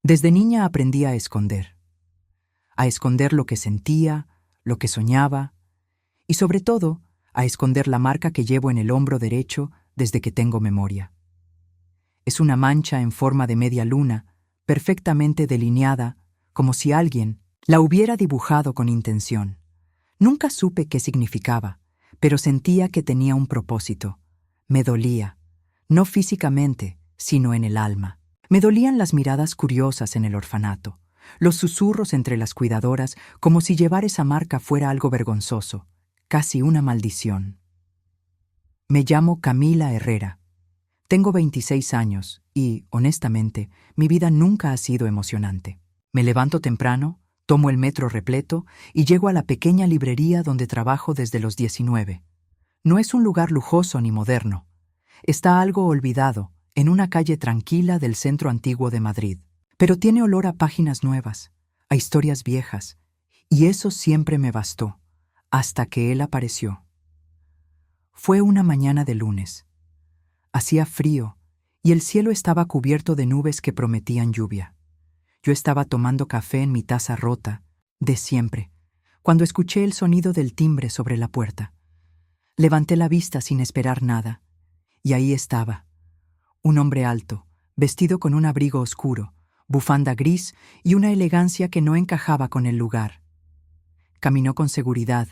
Desde niña aprendí a esconder lo que sentía, lo que soñaba, y sobre todo, a esconder la marca que llevo en el hombro derecho desde que tengo memoria. Es una mancha en forma de media luna, perfectamente delineada, como si alguien la hubiera dibujado con intención. Nunca supe qué significaba, pero sentía que tenía un propósito. Me dolía, no físicamente, sino en el alma. Me dolían las miradas curiosas en el orfanato, los susurros entre las cuidadoras, como si llevar esa marca fuera algo vergonzoso, casi una maldición. Me llamo Camila Herrera. Tengo 26 años y, honestamente, mi vida nunca ha sido emocionante. Me levanto temprano, tomo el metro repleto y llego a la pequeña librería donde trabajo desde los 19. No es un lugar lujoso ni moderno. Está algo olvidado, en una calle tranquila del centro antiguo de Madrid. Pero tiene olor a páginas nuevas, a historias viejas, y eso siempre me bastó, hasta que él apareció. Fue una mañana de lunes. Hacía frío, y el cielo estaba cubierto de nubes que prometían lluvia. Yo estaba tomando café en mi taza rota, de siempre, cuando escuché el sonido del timbre sobre la puerta. Levanté la vista sin esperar nada, y ahí estaba, un hombre alto, vestido con un abrigo oscuro, bufanda gris y una elegancia que no encajaba con el lugar. Caminó con seguridad,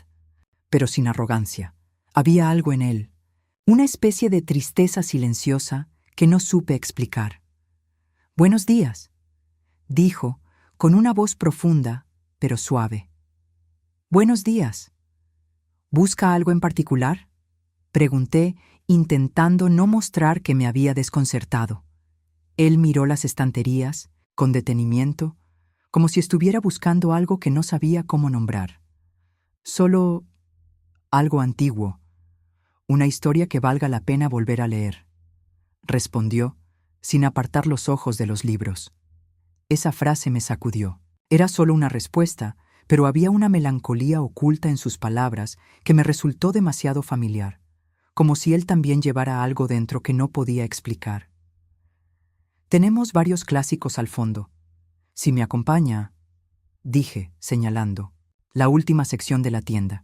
pero sin arrogancia. Había algo en él, una especie de tristeza silenciosa que no supe explicar. «Buenos días», dijo, con una voz profunda, pero suave. «Buenos días. ¿Busca algo en particular?», pregunté, intentando no mostrar que me había desconcertado. Él miró las estanterías, con detenimiento, como si estuviera buscando algo que no sabía cómo nombrar. «Solo algo antiguo, una historia que valga la pena volver a leer», respondió, sin apartar los ojos de los libros. Esa frase me sacudió. Era solo una respuesta, pero había una melancolía oculta en sus palabras que me resultó demasiado familiar, como si él también llevara algo dentro que no podía explicar. «Tenemos varios clásicos al fondo. Si me acompaña», dije, señalando, la última sección de la tienda.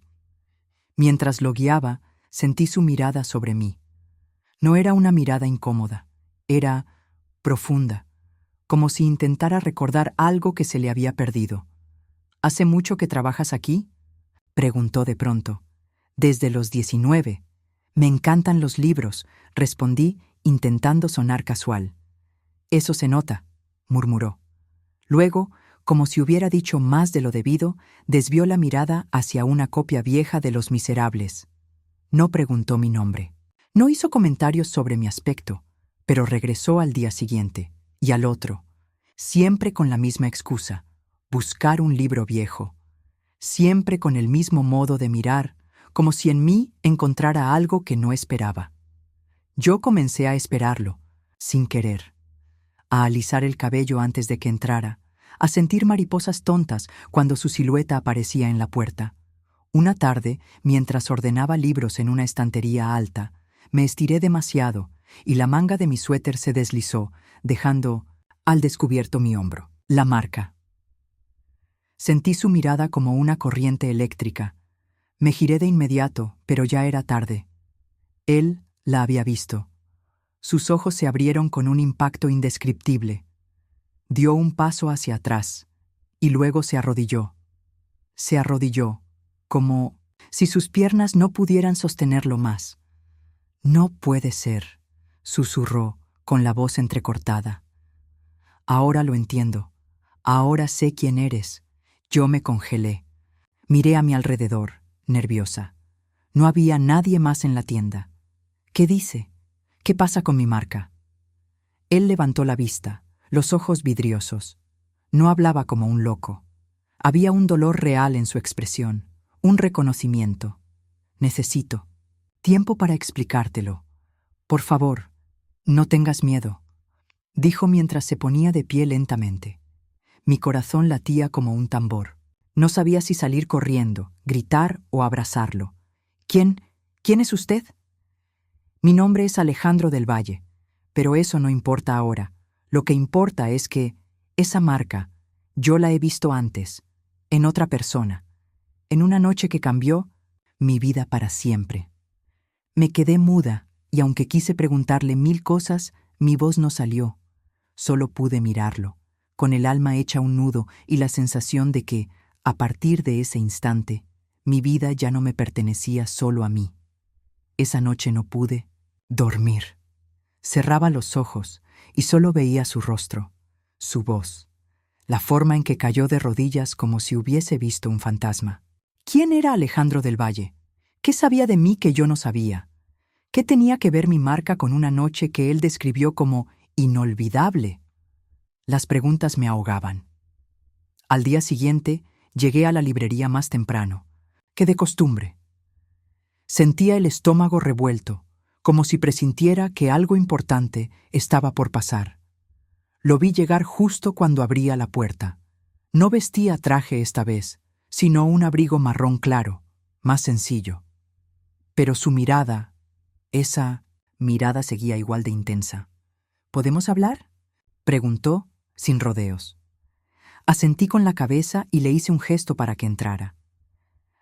Mientras lo guiaba, sentí su mirada sobre mí. No era una mirada incómoda, era profunda, como si intentara recordar algo que se le había perdido. «¿Hace mucho que trabajas aquí?», preguntó de pronto. «Desde los 19. Me encantan los libros», respondí, intentando sonar casual. «Eso se nota», murmuró. Luego, como si hubiera dicho más de lo debido, desvió la mirada hacia una copia vieja de Los Miserables. No preguntó mi nombre. No hizo comentarios sobre mi aspecto, pero regresó al día siguiente, y al otro, siempre con la misma excusa: buscar un libro viejo. Siempre con el mismo modo de mirar, como si en mí encontrara algo que no esperaba. Yo comencé a esperarlo, sin querer, a alisar el cabello antes de que entrara, a sentir mariposas tontas cuando su silueta aparecía en la puerta. Una tarde, mientras ordenaba libros en una estantería alta, me estiré demasiado y la manga de mi suéter se deslizó, dejando al descubierto mi hombro, la marca. Sentí su mirada como una corriente eléctrica. Me giré de inmediato, pero ya era tarde. Él la había visto. Sus ojos se abrieron con un impacto indescriptible. Dio un paso hacia atrás y luego se arrodilló. Se arrodilló, como si sus piernas no pudieran sostenerlo más. «No puede ser», susurró, con la voz entrecortada. «Ahora lo entiendo. Ahora sé quién eres». Yo me congelé. Miré a mi alrededor, nerviosa. No había nadie más en la tienda. «¿Qué dice? ¿Qué pasa con mi marca?». Él levantó la vista, los ojos vidriosos. No hablaba como un loco. Había un dolor real en su expresión, un reconocimiento. «Necesito tiempo para explicártelo. Por favor, no tengas miedo», dijo mientras se ponía de pie lentamente. Mi corazón latía como un tambor. No sabía si salir corriendo, gritar o abrazarlo. «¿Quién es usted?». «Mi nombre es Alejandro del Valle, pero eso no importa ahora. Lo que importa es que Esa marca, yo la he visto antes, en otra persona, en una noche que cambió mi vida para siempre. Me quedé muda y aunque quise preguntarle 1000 cosas, mi voz no salió. Solo pude mirarlo, con el alma hecha un nudo y la sensación de que, a partir de ese instante, mi vida ya no me pertenecía solo a mí. Esa noche no pude dormir. Cerraba los ojos y solo veía su rostro, su voz, la forma en que cayó de rodillas como si hubiese visto un fantasma. ¿Quién era Alejandro del Valle? ¿Qué sabía de mí que yo no sabía? ¿Qué tenía que ver mi marca con una noche que él describió como inolvidable? Las preguntas me ahogaban. Al día siguiente, llegué a la librería más temprano, que de costumbre. Sentía el estómago revuelto, como si presintiera que algo importante estaba por pasar. Lo vi llegar justo cuando abría la puerta. No vestía traje esta vez, sino un abrigo marrón claro, más sencillo. Pero su mirada, esa mirada seguía igual de intensa. ¿Podemos hablar?, preguntó, sin rodeos. Asentí con la cabeza y le hice un gesto para que entrara.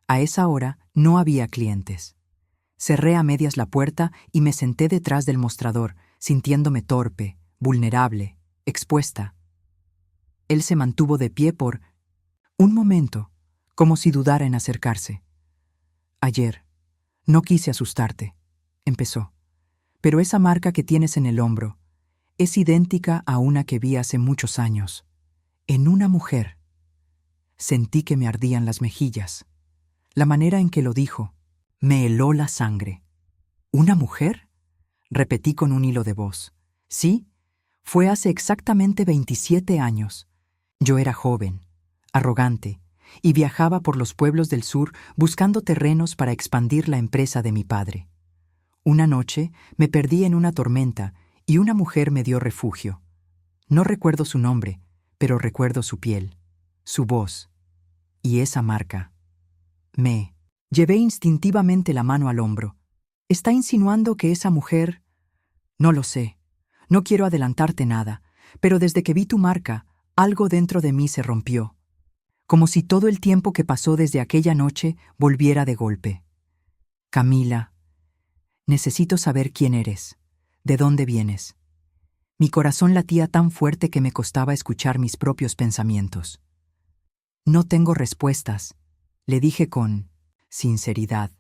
A esa hora no había clientes. Cerré a medias la puerta y me senté detrás del mostrador, sintiéndome torpe, vulnerable, expuesta. Él se mantuvo de pie por un momento, como si dudara en acercarse. Ayer, no quise asustarte, empezó, pero esa marca que tienes en el hombro es idéntica a una que vi hace muchos años, en una mujer. Sentí que me ardían las mejillas. La manera en que lo dijo me heló la sangre. ¿Una mujer?, repetí con un hilo de voz. Sí, fue hace exactamente 27 años. Yo era joven, arrogante, y viajaba por los pueblos del sur buscando terrenos para expandir la empresa de mi padre. Una noche me perdí en una tormenta y una mujer me dio refugio. No recuerdo su nombre, pero recuerdo su piel, su voz y esa marca. Me llevé instintivamente la mano al hombro. ¿Está insinuando que esa mujer? No lo sé. No quiero adelantarte nada, pero desde que vi tu marca, algo dentro de mí se rompió, como si todo el tiempo que pasó desde aquella noche volviera de golpe. Camila, necesito saber quién eres, de dónde vienes. Mi corazón latía tan fuerte que me costaba escuchar mis propios pensamientos. No tengo respuestas, le dije con sinceridad.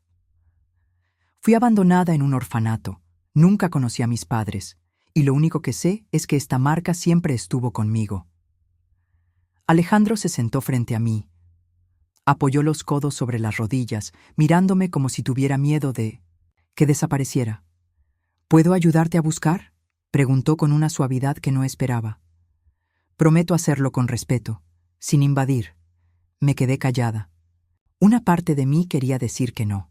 Fui abandonada en un orfanato, nunca conocí a mis padres, y lo único que sé es que esta marca siempre estuvo conmigo. Alejandro se sentó frente a mí. Apoyó los codos sobre las rodillas, mirándome como si tuviera miedo de que desapareciera. ¿Puedo ayudarte a buscar?, preguntó con una suavidad que no esperaba. Prometo hacerlo con respeto, sin invadir. Me quedé callada. Una parte de mí quería decir que no,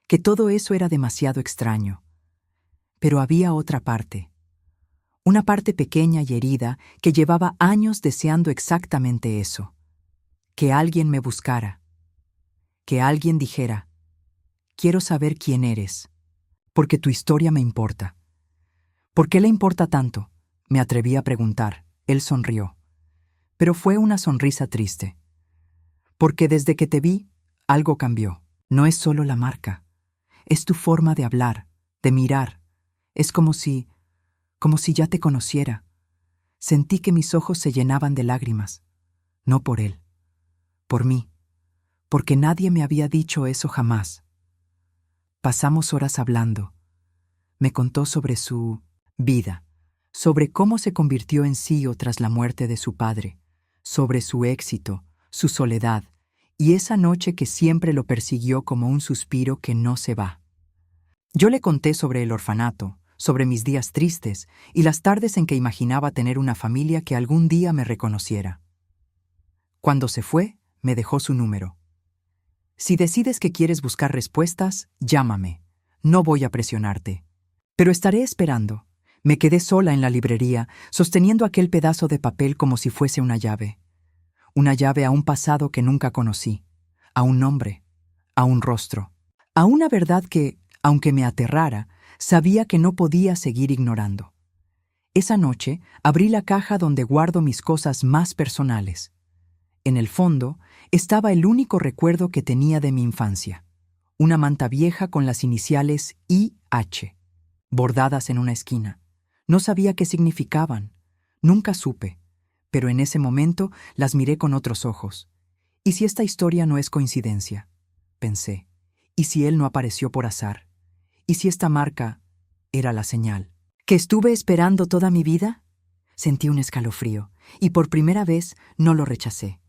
que todo eso era demasiado extraño. Pero había otra parte. Una parte pequeña y herida que llevaba años deseando exactamente eso. Que alguien me buscara. Que alguien dijera, quiero saber quién eres, porque tu historia me importa. ¿Por qué le importa tanto?, me atreví a preguntar. Él sonrió. Pero fue una sonrisa triste. Porque desde que te vi, algo cambió. No es solo la marca. Es tu forma de hablar, de mirar. Es como si ya te conociera. Sentí que mis ojos se llenaban de lágrimas. No por él, por mí, porque nadie me había dicho eso jamás. Pasamos horas hablando. Me contó sobre su vida, sobre cómo se convirtió en CEO tras la muerte de su padre, sobre su éxito, su soledad, y esa noche que siempre lo persiguió como un suspiro que no se va. Yo le conté sobre el orfanato, sobre mis días tristes y las tardes en que imaginaba tener una familia que algún día me reconociera. Cuando se fue, me dejó su número. Si decides que quieres buscar respuestas, llámame. No voy a presionarte. Pero estaré esperando. Me quedé sola en la librería, sosteniendo aquel pedazo de papel como si fuese una llave. Una llave a un pasado que nunca conocí, a un nombre, a un rostro, a una verdad que, aunque me aterrara, sabía que no podía seguir ignorando. Esa noche abrí la caja donde guardo mis cosas más personales. En el fondo estaba el único recuerdo que tenía de mi infancia: una manta vieja con las iniciales IH, bordadas en una esquina. No sabía qué significaban, nunca supe, pero en ese momento las miré con otros ojos. ¿Y si esta historia no es coincidencia?, pensé. ¿Y si él no apareció por azar? ¿Y si esta marca era la señal que estuve esperando toda mi vida? Sentí un escalofrío, y por primera vez no lo rechacé.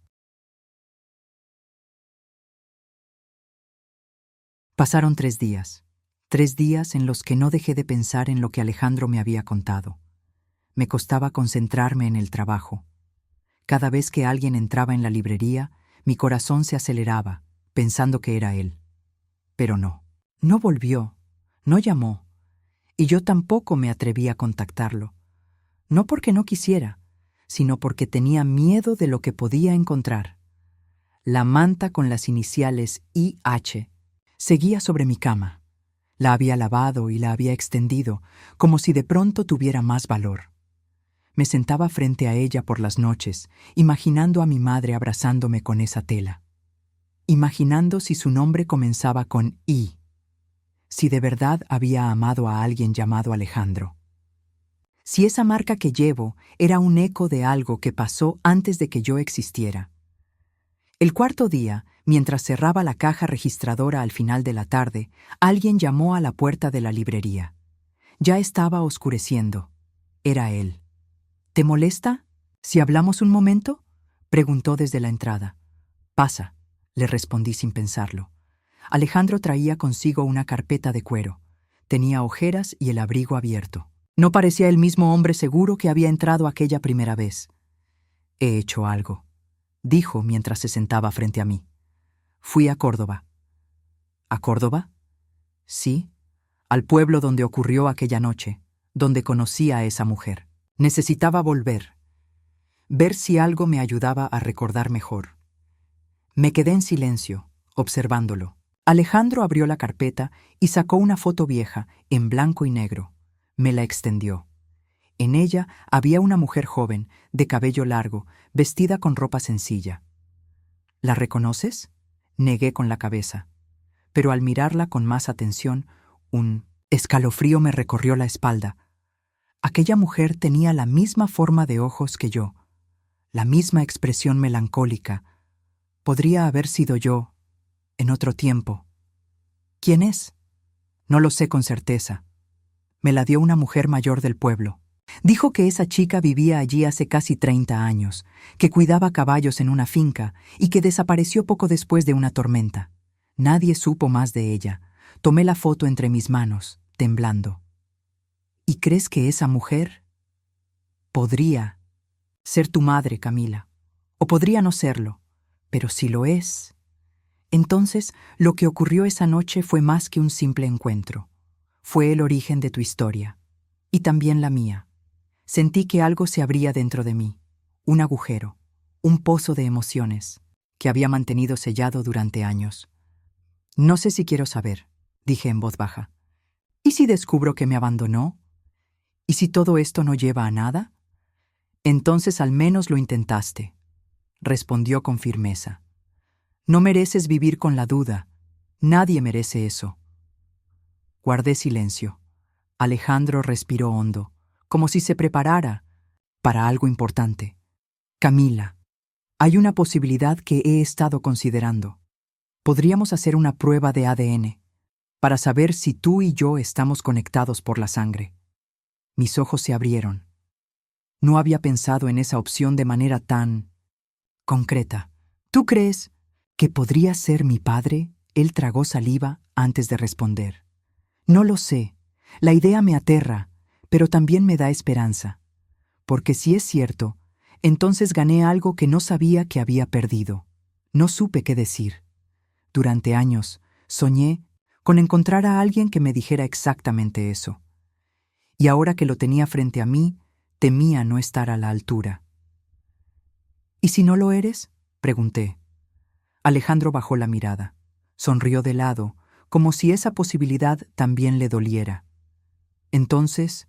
Pasaron 3 días. 3 días en los que no dejé de pensar en lo que Alejandro me había contado. Me costaba concentrarme en el trabajo. Cada vez que alguien entraba en la librería, mi corazón se aceleraba, pensando que era él. Pero no. No volvió, no llamó, y yo tampoco me atreví a contactarlo. No porque no quisiera, sino porque tenía miedo de lo que podía encontrar. La manta con las iniciales IH seguía sobre mi cama. La había lavado y la había extendido, como si de pronto tuviera más valor. Me sentaba frente a ella por las noches, imaginando a mi madre abrazándome con esa tela. Imaginando si su nombre comenzaba con I. Si de verdad había amado a alguien llamado Alejandro. Si esa marca que llevo era un eco de algo que pasó antes de que yo existiera. El cuarto día, mientras cerraba la caja registradora al final de la tarde, alguien llamó a la puerta de la librería. Ya estaba oscureciendo. Era él. ¿Te molesta si hablamos un momento?, preguntó desde la entrada. Pasa, le respondí sin pensarlo. Alejandro traía consigo una carpeta de cuero. Tenía ojeras y el abrigo abierto. No parecía el mismo hombre seguro que había entrado aquella primera vez. He hecho algo, dijo mientras se sentaba frente a mí. Fui a Córdoba. ¿A Córdoba? Sí, al pueblo donde ocurrió aquella noche, donde conocí a esa mujer. Necesitaba volver, ver si algo me ayudaba a recordar mejor. Me quedé en silencio, observándolo. Alejandro abrió la carpeta y sacó una foto vieja, en blanco y negro. Me la extendió. En ella había una mujer joven, de cabello largo, vestida con ropa sencilla. ¿La reconoces?, negué con la cabeza. Pero al mirarla con más atención, un escalofrío me recorrió la espalda. Aquella mujer tenía la misma forma de ojos que yo, la misma expresión melancólica. Podría haber sido yo, en otro tiempo. ¿Quién es? No lo sé con certeza. Me la dio una mujer mayor del pueblo. Dijo que esa chica vivía allí hace casi 30 años, que cuidaba caballos en una finca y que desapareció poco después de una tormenta. Nadie supo más de ella. Tomé la foto entre mis manos, temblando. ¿Y crees que esa mujer podría ser tu madre, Camila? O podría no serlo, pero si lo es, entonces lo que ocurrió esa noche fue más que un simple encuentro. Fue el origen de tu historia, y también la mía. Sentí que algo se abría dentro de mí, un agujero, un pozo de emociones, que había mantenido sellado durante años. No sé si quiero saber, dije en voz baja. ¿Y si descubro que me abandonó? ¿Y si todo esto no lleva a nada? Entonces al menos lo intentaste, respondió con firmeza. No mereces vivir con la duda. Nadie merece eso. Guardé silencio. Alejandro respiró hondo, como si se preparara para algo importante. Camila, hay una posibilidad que he estado considerando. Podríamos hacer una prueba de ADN para saber si tú y yo estamos conectados por la sangre. Mis ojos se abrieron. No había pensado en esa opción de manera tan concreta. ¿Tú crees que podría ser mi padre? Él tragó saliva antes de responder. No lo sé. La idea me aterra, pero también me da esperanza. Porque si es cierto, entonces gané algo que no sabía que había perdido. No supe qué decir. Durante años, soñé con encontrar a alguien que me dijera exactamente eso. Y ahora que lo tenía frente a mí, temía no estar a la altura. ¿Y si no lo eres?, pregunté. Alejandro bajó la mirada. Sonrió de lado, como si esa posibilidad también le doliera. Entonces,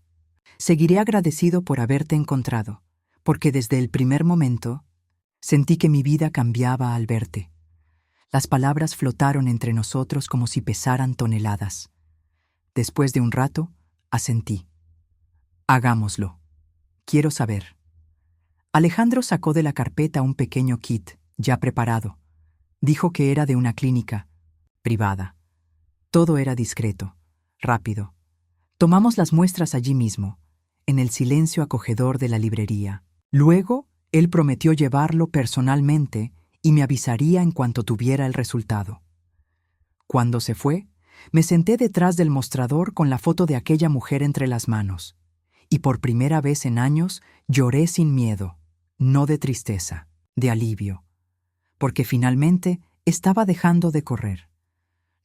Seguiré agradecido por haberte encontrado, porque desde el primer momento sentí que mi vida cambiaba al verte. Las palabras flotaron entre nosotros como si pesaran toneladas. Después de un rato, asentí. Hagámoslo. Quiero saber. Alejandro sacó de la carpeta un pequeño kit, ya preparado. Dijo que era de una clínica privada. Todo era discreto, rápido. Tomamos las muestras allí mismo, en el silencio acogedor de la librería. Luego, él prometió llevarlo personalmente y me avisaría en cuanto tuviera el resultado. Cuando se fue, me senté detrás del mostrador con la foto de aquella mujer entre las manos, y por primera vez en años lloré sin miedo, no de tristeza, de alivio, porque finalmente estaba dejando de correr.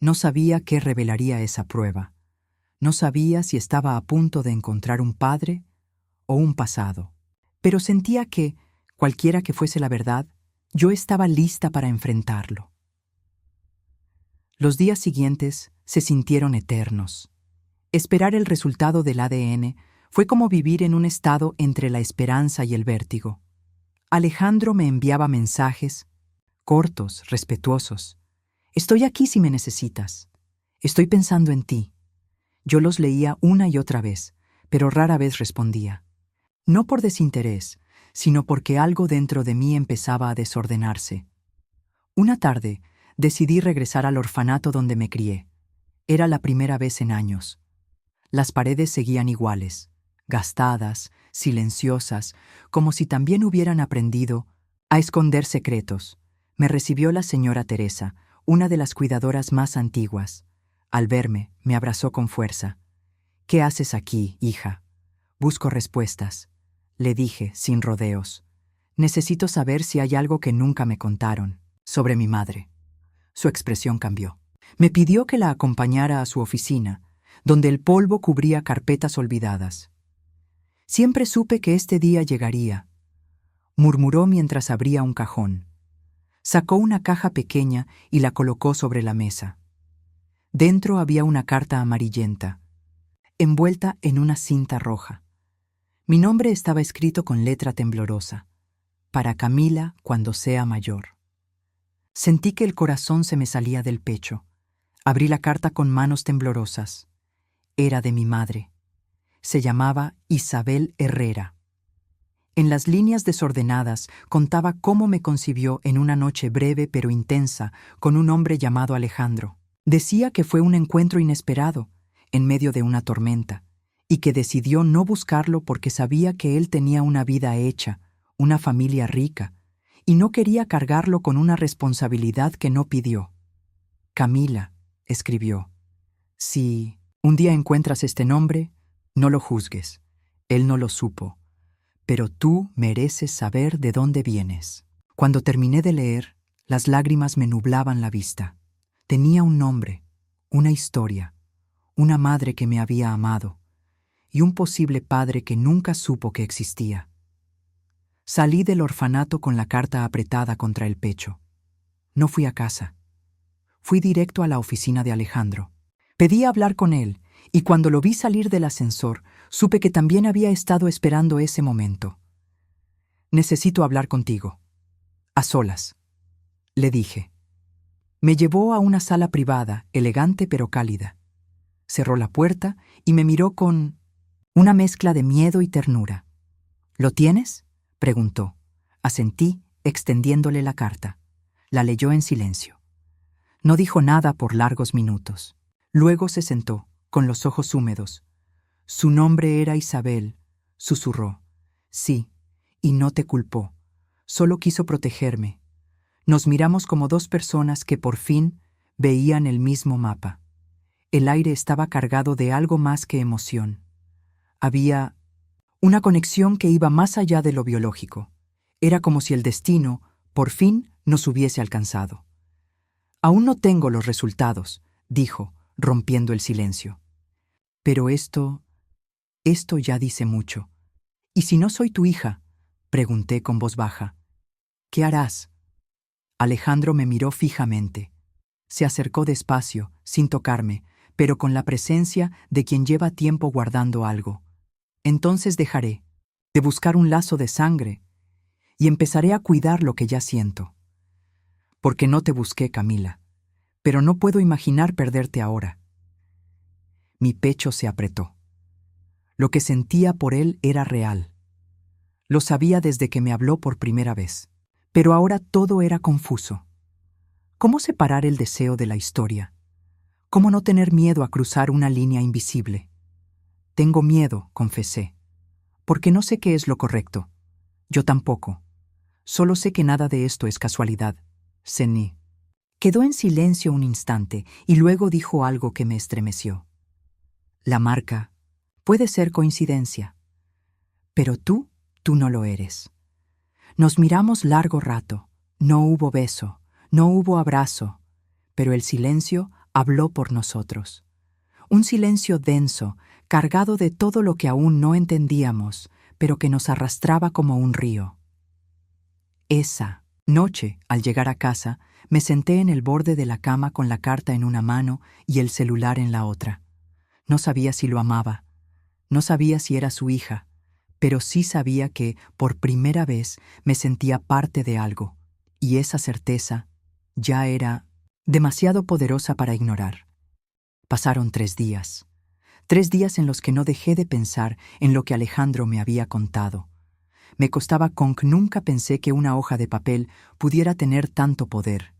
No sabía qué revelaría esa prueba. No sabía si estaba a punto de encontrar un padre o un pasado, pero sentía que, cualquiera que fuese la verdad, yo estaba lista para enfrentarlo. Los días siguientes se sintieron eternos. Esperar el resultado del ADN fue como vivir en un estado entre la esperanza y el vértigo. Alejandro me enviaba mensajes, cortos, respetuosos. Estoy aquí si me necesitas. Estoy pensando en ti. Yo los leía una y otra vez, pero rara vez respondía. No por desinterés, sino porque algo dentro de mí empezaba a desordenarse. Una tarde, decidí regresar al orfanato donde me crié. Era la primera vez en años. Las paredes seguían iguales, gastadas, silenciosas, como si también hubieran aprendido a esconder secretos. Me recibió la señora Teresa, una de las cuidadoras más antiguas. Al verme, me abrazó con fuerza. «¿Qué haces aquí, hija?» «Busco respuestas», le dije, sin rodeos. «Necesito saber si hay algo que nunca me contaron, sobre mi madre». Su expresión cambió. Me pidió que la acompañara a su oficina, donde el polvo cubría carpetas olvidadas. «Siempre supe que este día llegaría», murmuró mientras abría un cajón. Sacó una caja pequeña y la colocó sobre la mesa. Dentro había una carta amarillenta, envuelta en una cinta roja. Mi nombre estaba escrito con letra temblorosa: «Para Camila cuando sea mayor». Sentí que el corazón se me salía del pecho. Abrí la carta con manos temblorosas. Era de mi madre. Se llamaba Isabel Herrera. En las líneas desordenadas contaba cómo me concibió en una noche breve pero intensa con un hombre llamado Alejandro. Decía que fue un encuentro inesperado, en medio de una tormenta, y que decidió no buscarlo porque sabía que él tenía una vida hecha, una familia rica, y no quería cargarlo con una responsabilidad que no pidió. «Camila», escribió, «si un día encuentras este nombre, no lo juzgues. Él no lo supo. Pero tú mereces saber de dónde vienes». Cuando terminé de leer, las lágrimas me nublaban la vista. Tenía un nombre, una historia, una madre que me había amado, y un posible padre que nunca supo que existía. Salí del orfanato con la carta apretada contra el pecho. No fui a casa. Fui directo a la oficina de Alejandro. Pedí hablar con él, y cuando lo vi salir del ascensor, supe que también había estado esperando ese momento. «Necesito hablar contigo. A solas», le dije. Me llevó a una sala privada, elegante pero cálida. Cerró la puerta y me miró con una mezcla de miedo y ternura. «¿Lo tienes?», preguntó. Asentí, extendiéndole la carta. La leyó en silencio. No dijo nada por largos minutos. Luego se sentó, con los ojos húmedos. «Su nombre era Isabel», susurró. «Sí, y no te culpó. Solo quiso protegerme». Nos miramos como dos personas que por fin veían el mismo mapa. El aire estaba cargado de algo más que emoción. Había una conexión que iba más allá de lo biológico. Era como si el destino, por fin, nos hubiese alcanzado. «Aún no tengo los resultados», dijo, rompiendo el silencio. «Pero esto ya dice mucho». «¿Y si no soy tu hija?», pregunté con voz baja. «¿Qué harás?». Alejandro me miró fijamente. Se acercó despacio, sin tocarme, pero con la presencia de quien lleva tiempo guardando algo. Entonces dejaré de buscar un lazo de sangre y empezaré a cuidar lo que ya siento. Porque no te busqué, Camila, pero no puedo imaginar perderte ahora. Mi pecho se apretó. Lo que sentía por él era real. Lo sabía desde que me habló por primera vez. Pero ahora todo era confuso. ¿Cómo separar el deseo de la historia? ¿Cómo no tener miedo a cruzar una línea invisible? Tengo miedo, confesé, porque no sé qué es lo correcto. Yo tampoco. Solo sé que nada de esto es casualidad. Cení. Quedó en silencio un instante y luego dijo algo que me estremeció. La marca puede ser coincidencia, pero tú no lo eres. Nos miramos largo rato. No hubo beso, no hubo abrazo, pero el silencio habló por nosotros. Un silencio denso, cargado de todo lo que aún no entendíamos, pero que nos arrastraba como un río. Esa noche, al llegar a casa, me senté en el borde de la cama con la carta en una mano y el celular en la otra. No sabía si lo amaba, no sabía si era su hija, pero sí sabía que, por primera vez, me sentía parte de algo, y esa certeza ya era demasiado poderosa para ignorar. Pasaron 3 días. 3 días en los que no dejé de pensar en lo que Alejandro me había contado. Me costaba con que nunca pensé que una hoja de papel pudiera tener tanto poder,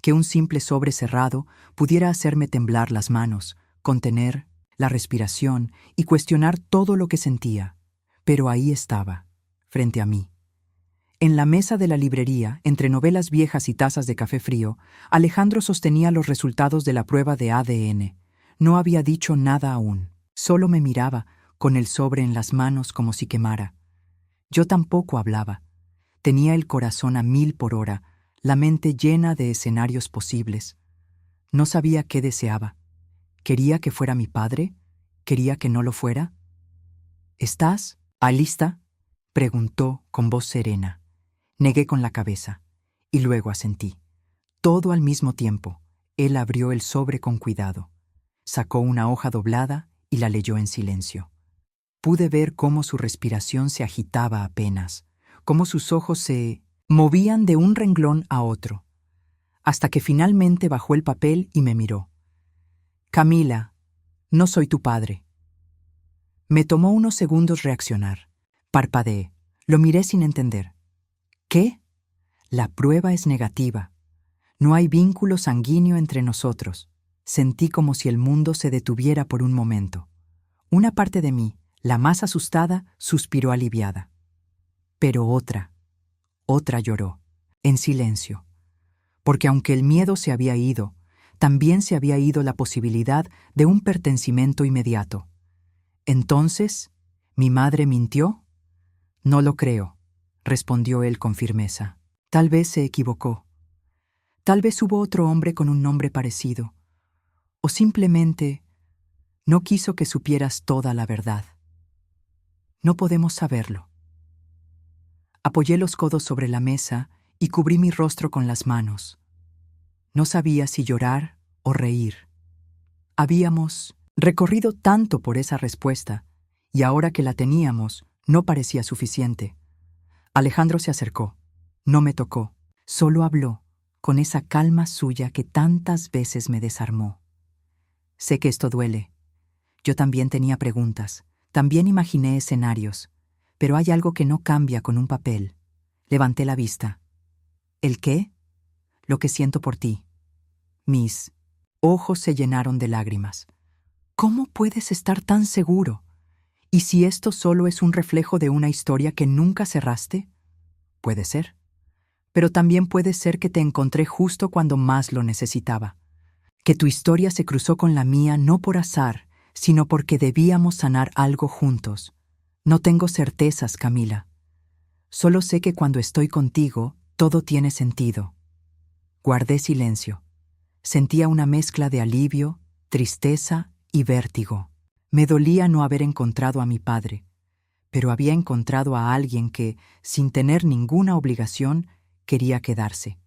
que un simple sobre cerrado pudiera hacerme temblar las manos, contener la respiración y cuestionar todo lo que sentía. Pero ahí estaba, frente a mí. En la mesa de la librería, entre novelas viejas y tazas de café frío, Alejandro sostenía los resultados de la prueba de ADN. No había dicho nada aún, solo me miraba, con el sobre en las manos como si quemara. Yo tampoco hablaba. Tenía el corazón a 1000 por hora, la mente llena de escenarios posibles. No sabía qué deseaba. ¿Quería que fuera mi padre? ¿Quería que no lo fuera? ¿Estás lista?, preguntó con voz serena. Negué con la cabeza, y luego asentí. Todo al mismo tiempo. Él abrió el sobre con cuidado. Sacó una hoja doblada y la leyó en silencio. Pude ver cómo su respiración se agitaba apenas, cómo sus ojos se movían de un renglón a otro, hasta que finalmente bajó el papel y me miró. Camila, no soy tu padre. Me tomó unos segundos reaccionar. Parpadeé. Lo miré sin entender. ¿Qué? La prueba es negativa. No hay vínculo sanguíneo entre nosotros. Sentí como si el mundo se detuviera por un momento. Una parte de mí, la más asustada, suspiró aliviada. Pero otra lloró, en silencio. Porque aunque el miedo se había ido, también se había ido la posibilidad de un pertencimiento inmediato. Entonces, ¿mi madre mintió? No lo creo, respondió él con firmeza. Tal vez se equivocó. Tal vez hubo otro hombre con un nombre parecido. O simplemente no quiso que supieras toda la verdad. No podemos saberlo. Apoyé los codos sobre la mesa y cubrí mi rostro con las manos. No sabía si llorar o reír. Habíamos recorrido tanto por esa respuesta, y ahora que la teníamos, no parecía suficiente. Alejandro se acercó, no me tocó, solo habló, con esa calma suya que tantas veces me desarmó. Sé que esto duele. Yo también tenía preguntas, también imaginé escenarios, pero hay algo que no cambia con un papel. Levanté la vista. ¿El qué? Lo que siento por ti. Mis ojos se llenaron de lágrimas. ¿Cómo puedes estar tan seguro? ¿Y si esto solo es un reflejo de una historia que nunca cerraste? Puede ser. Pero también puede ser que te encontré justo cuando más lo necesitaba. Que tu historia se cruzó con la mía no por azar, sino porque debíamos sanar algo juntos. No tengo certezas, Camila. Solo sé que cuando estoy contigo, todo tiene sentido. Guardé silencio. Sentía una mezcla de alivio, tristeza y vértigo. Me dolía no haber encontrado a mi padre, pero había encontrado a alguien que, sin tener ninguna obligación, quería quedarse.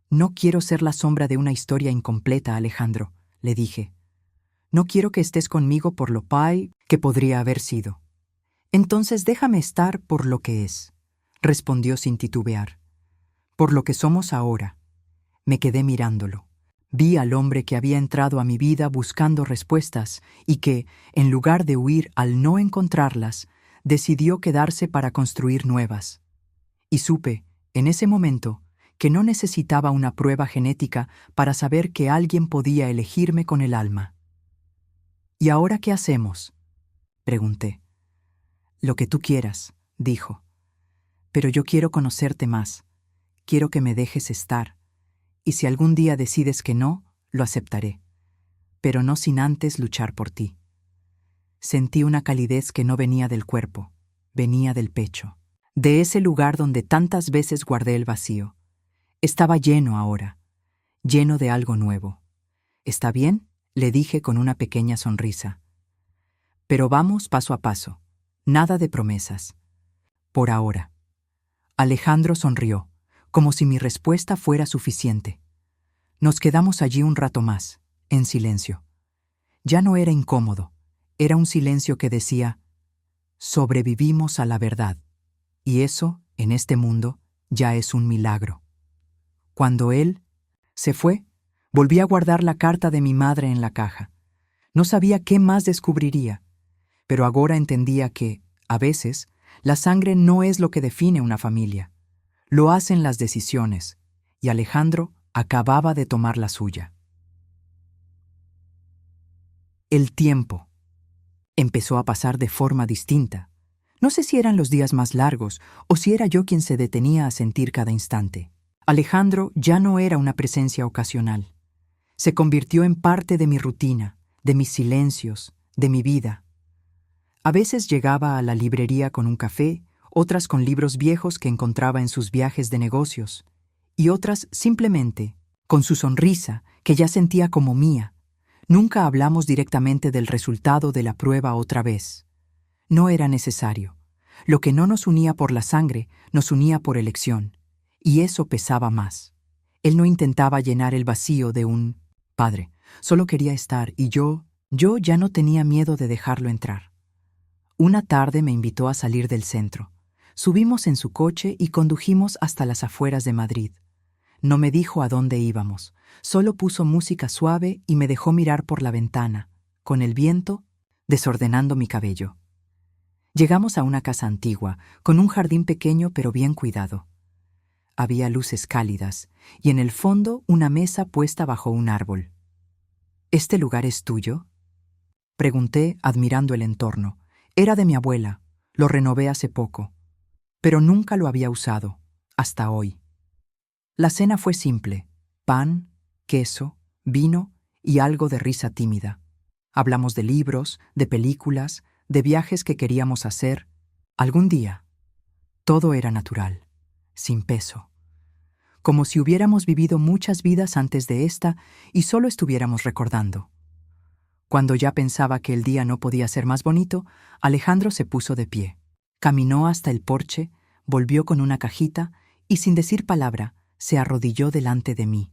No quiero ser la sombra de una historia incompleta, Alejandro, le dije. No quiero que estés conmigo por lo que podría haber sido. Entonces déjame estar por lo que es, respondió sin titubear. Por lo que somos ahora. Me quedé mirándolo. Vi al hombre que había entrado a mi vida buscando respuestas y que, en lugar de huir al no encontrarlas, decidió quedarse para construir nuevas. Y supe, en ese momento, que no necesitaba una prueba genética para saber que alguien podía elegirme con el alma. ¿Y ahora qué hacemos?, pregunté. Lo que tú quieras, dijo. Pero yo quiero conocerte más. Quiero que me dejes estar. Y si algún día decides que no, lo aceptaré. Pero no sin antes luchar por ti. Sentí una calidez que no venía del cuerpo, venía del pecho. De ese lugar donde tantas veces guardé el vacío. Estaba lleno ahora, lleno de algo nuevo. ¿Está bien?, le dije con una pequeña sonrisa. Pero vamos paso a paso. Nada de promesas. Por ahora. Alejandro sonrió, como si mi respuesta fuera suficiente. Nos quedamos allí un rato más, en silencio. Ya no era incómodo, era un silencio que decía, sobrevivimos a la verdad, y eso, en este mundo, ya es un milagro. Cuando él se fue, volví a guardar la carta de mi madre en la caja. No sabía qué más descubriría, pero ahora entendía que, a veces, la sangre no es lo que define una familia. Lo hacen las decisiones, y Alejandro acababa de tomar la suya. El tiempo empezó a pasar de forma distinta. No sé si eran los días más largos o si era yo quien se detenía a sentir cada instante. Alejandro ya no era una presencia ocasional. Se convirtió en parte de mi rutina, de mis silencios, de mi vida. A veces llegaba a la librería con un café, otras con libros viejos que encontraba en sus viajes de negocios, y otras simplemente con su sonrisa, que ya sentía como mía. Nunca hablamos directamente del resultado de la prueba otra vez. No era necesario. Lo que no nos unía por la sangre, nos unía por elección, y eso pesaba más. Él no intentaba llenar el vacío de un padre, solo quería estar, y yo ya no tenía miedo de dejarlo entrar. Una tarde me invitó a salir del centro. Subimos en su coche y condujimos hasta las afueras de Madrid. No me dijo a dónde íbamos, solo puso música suave y me dejó mirar por la ventana, con el viento desordenando mi cabello. Llegamos a una casa antigua, con un jardín pequeño pero bien cuidado. Había luces cálidas y en el fondo una mesa puesta bajo un árbol. ¿Este lugar es tuyo?, pregunté, admirando el entorno. Era de mi abuela, lo renové hace poco, pero nunca lo había usado, hasta hoy. La cena fue simple: pan, queso, vino y algo de risa tímida. Hablamos de libros, de películas, de viajes que queríamos hacer algún día. Todo era natural, sin peso. Como si hubiéramos vivido muchas vidas antes de esta y solo estuviéramos recordando. Cuando ya pensaba que el día no podía ser más bonito, Alejandro se puso de pie. Caminó hasta el porche, volvió con una cajita y, sin decir palabra, se arrodilló delante de mí.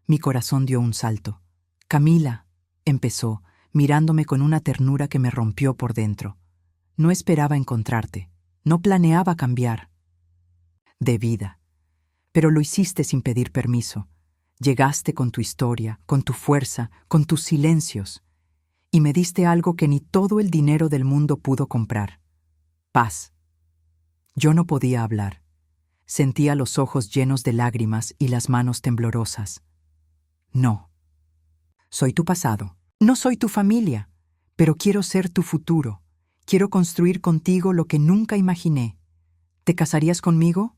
Mi corazón dio un salto. «Camila», empezó, mirándome con una ternura que me rompió por dentro. «No esperaba encontrarte. No planeaba cambiar de vida. Pero lo hiciste sin pedir permiso. Llegaste con tu historia, con tu fuerza, con tus silencios. Y me diste algo que ni todo el dinero del mundo pudo comprar: paz». Yo no podía hablar. Sentía los ojos llenos de lágrimas y las manos temblorosas. «No. Soy tu pasado. No soy tu familia. Pero quiero ser tu futuro. Quiero construir contigo lo que nunca imaginé. ¿Te casarías conmigo?».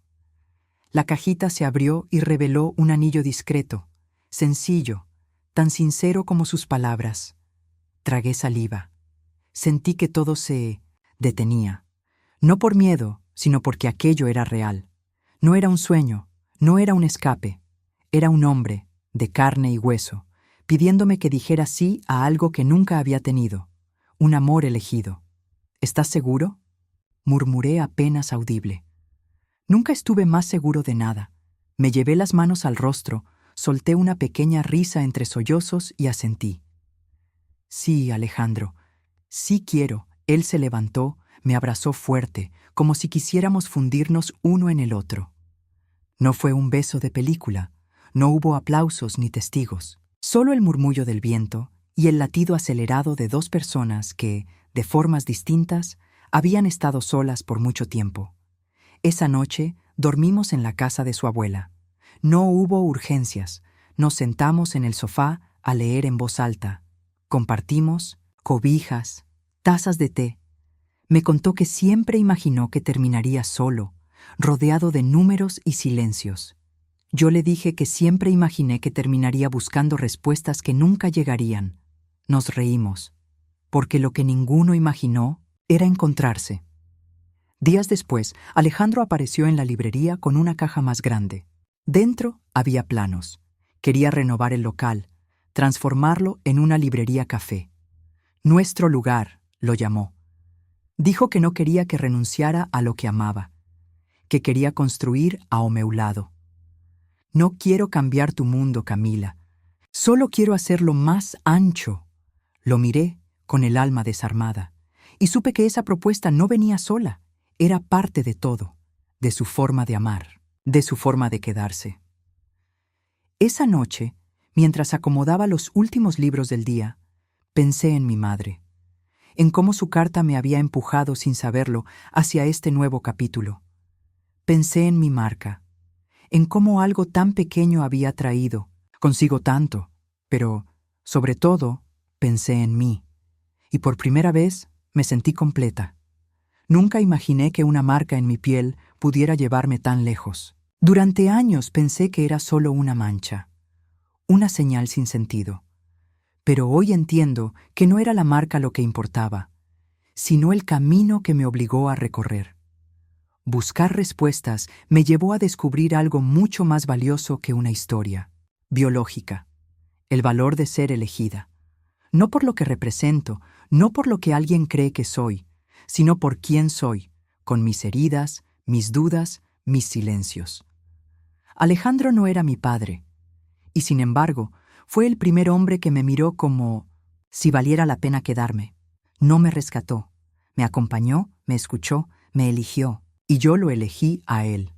La cajita se abrió y reveló un anillo discreto, sencillo, tan sincero como sus palabras. Tragué saliva. Sentí que todo se detenía. No por miedo, sino porque aquello era real. No era un sueño, no era un escape. Era un hombre, de carne y hueso, pidiéndome que dijera sí a algo que nunca había tenido. Un amor elegido. «¿Estás seguro?», murmuré apenas audible. Nunca estuve más seguro de nada. Me llevé las manos al rostro, solté una pequeña risa entre sollozos y asentí. «Sí, Alejandro, sí quiero». Él se levantó, Me abrazó fuerte, como si quisiéramos fundirnos uno en el otro. No fue un beso de película, no hubo aplausos ni testigos, solo el murmullo del viento y el latido acelerado de dos personas que, de formas distintas, habían estado solas por mucho tiempo. Esa noche dormimos en la casa de su abuela. No hubo urgencias, nos sentamos en el sofá a leer en voz alta. Compartimos cobijas, tazas de té. Me contó que siempre imaginó que terminaría solo, rodeado de números y silencios. Yo le dije que siempre imaginé que terminaría buscando respuestas que nunca llegarían. Nos reímos, porque lo que ninguno imaginó era encontrarse. Días después, Alejandro apareció en la librería con una caja más grande. Dentro había planos. Quería renovar el local, transformarlo en una librería café. Nuestro lugar, lo llamó. Dijo que no quería que renunciara a lo que amaba, que quería construir a Omeulado. No quiero cambiar tu mundo, Camila. Solo quiero hacerlo más ancho. Lo miré con el alma desarmada y supe que esa propuesta no venía sola. Era parte de todo, de su forma de amar, de su forma de quedarse. Esa noche, mientras acomodaba los últimos libros del día, pensé en mi madre, en cómo su carta me había empujado sin saberlo hacia este nuevo capítulo. Pensé en mi marca, en cómo algo tan pequeño había traído consigo tanto, pero, sobre todo, pensé en mí, y por primera vez me sentí completa. Nunca imaginé que una marca en mi piel pudiera llevarme tan lejos. Durante años pensé que era solo una mancha, una señal sin sentido. Pero hoy entiendo que no era la marca lo que importaba, sino el camino que me obligó a recorrer. Buscar respuestas me llevó a descubrir algo mucho más valioso que una historia, biológica, el valor de ser elegida. No por lo que represento, no por lo que alguien cree que soy, sino por quién soy, con mis heridas, mis dudas, mis silencios. Alejandro no era mi padre, y sin embargo, fue el primer hombre que me miró como si valiera la pena quedarme. No me rescató, me acompañó, me escuchó, me eligió, y yo lo elegí a él.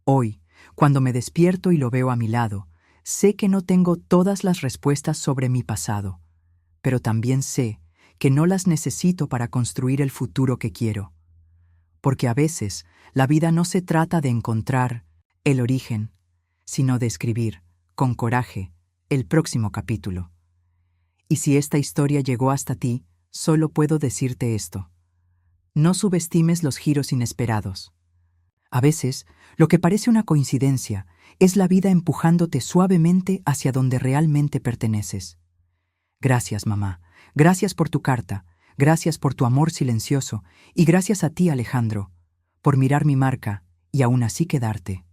Hoy, cuando me despierto y lo veo a mi lado, sé que no tengo todas las respuestas sobre mi pasado, pero también sé que no las necesito para construir el futuro que quiero. Porque a veces la vida no se trata de encontrar el origen, sino de escribir, con coraje, el próximo capítulo. Y si esta historia llegó hasta ti, solo puedo decirte esto. No subestimes los giros inesperados. A veces, lo que parece una coincidencia es la vida empujándote suavemente hacia donde realmente perteneces. Gracias, mamá. Gracias por tu carta. Gracias por tu amor silencioso. Y gracias a ti, Alejandro, por mirar mi marca y aún así quedarte.